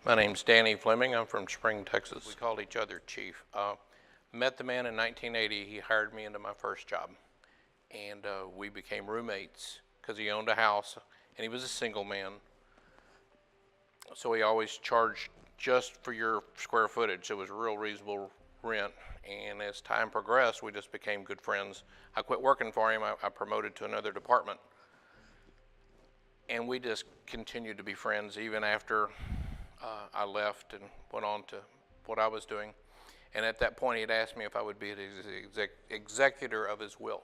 My name's Danny Fleming. I'm from Spring, Texas. We called each other Chief. Met the man in 1980. He hired me into my first job, and we became roommates because he owned a house, and he was a single man. So he always charged just for your square footage. It was a real reasonable rent. And as time progressed, we just became good friends. I quit working for him. I promoted to another department. And we just continued to be friends even after I left and went on to what I was doing. And at that point, he had asked me if I would be the executor of his will.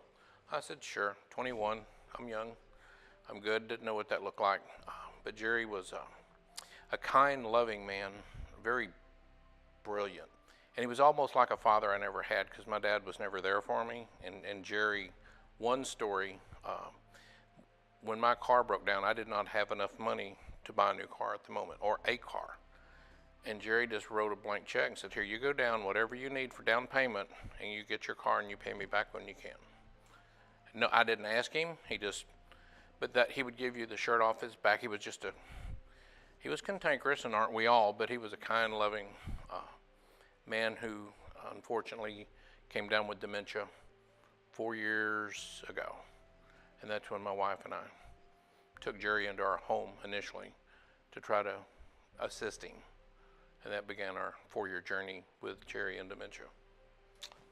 I said, sure, 21, I'm young, I'm good, didn't know what that looked like. But Jerry was a kind, loving man, very brilliant. And he was almost like a father I never had because my dad was never there for me. And Jerry, one story, when my car broke down, I did not have enough money to buy a new car at the moment, or a car. And Jerry just wrote a blank check and said, here, you go down whatever you need for down payment, and you get your car and you pay me back when you can. No, I didn't ask him, but that he would give you the shirt off his back. He was cantankerous, and aren't we all, but he was a kind, loving man who unfortunately came down with dementia 4 years ago. And that's when my wife and I took Jerry into our home initially to try to assist him. And that began our 4-year journey with Jerry and dementia.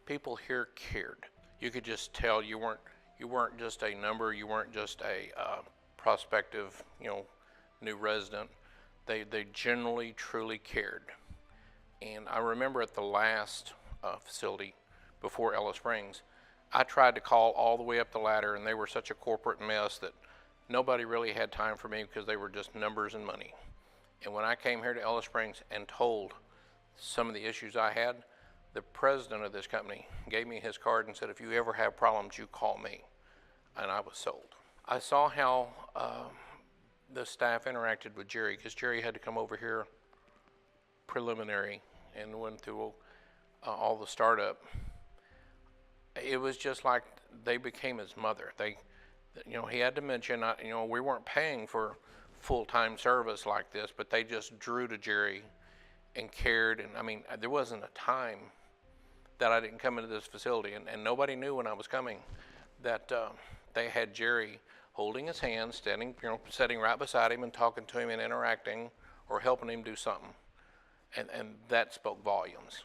People here cared. You could just tell you weren't just a number, you weren't just a prospective, new resident. They generally, truly cared. And I remember at the last facility before Ellis Springs, I tried to call all the way up the ladder, and they were such a corporate mess that nobody really had time for me because they were just numbers and money. And when I came here to Ellis Springs and told some of the issues I had, the president of this company gave me his card and said, if you ever have problems, you call me. And I was sold. I saw how the staff interacted with Jerry, because Jerry had to come over here preliminary and went through all the startup. It was just like they became his mother. He had dementia. We weren't paying for full-time service like this, but they just drew to Jerry and cared. And I mean, there wasn't a time that I didn't come into this facility, and nobody knew when I was coming that they had Jerry holding his hand, standing, sitting right beside him and talking to him and interacting or helping him do something. And that spoke volumes.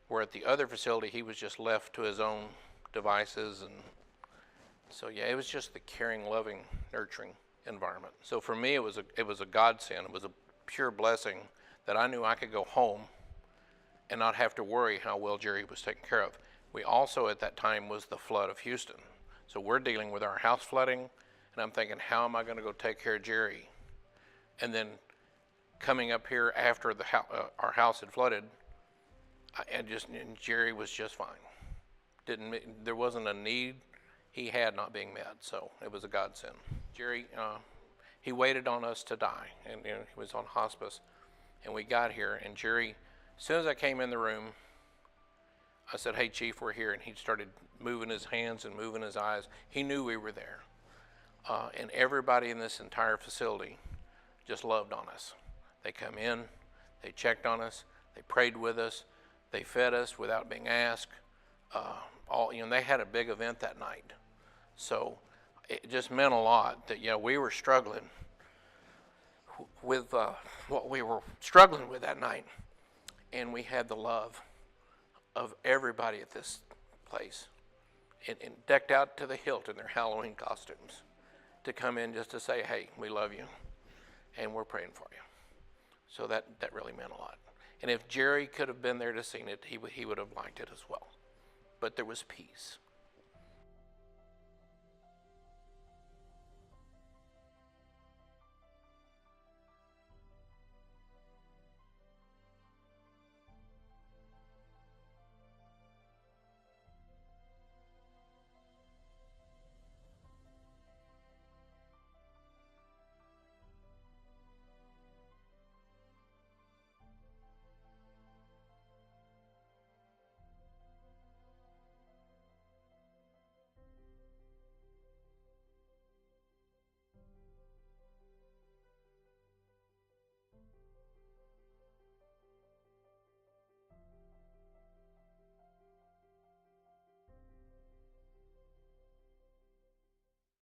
Where at the other facility, he was just left to his own devices. And so, yeah, it was just the caring, loving, nurturing environment. So for me, it was a godsend. It was a pure blessing that I knew I could go home and not have to worry how well Jerry was taken care of. We also, at that time, was the flood of Houston. So we're dealing with our house flooding, and I'm thinking, how am I going to go take care of Jerry? And then coming up here after our house had flooded, and Jerry was just fine. There wasn't a need he had not being met, so it was a godsend. Jerry, he waited on us to die, and he was on hospice, and we got here, and Jerry, as soon as I came in the room, I said, hey, Chief, we're here, and he started moving his hands and moving his eyes. He knew we were there, and everybody in this entire facility just loved on us. They come in, they checked on us, they prayed with us, they fed us without being asked. They had a big event that night. So it just meant a lot that, we were struggling with what we were struggling with that night. And we had the love of everybody at this place and decked out to the hilt in their Halloween costumes to come in just to say, hey, we love you and we're praying for you. So that really meant a lot. And if Jerry could have been there to see it, he would have liked it as well. But there was peace.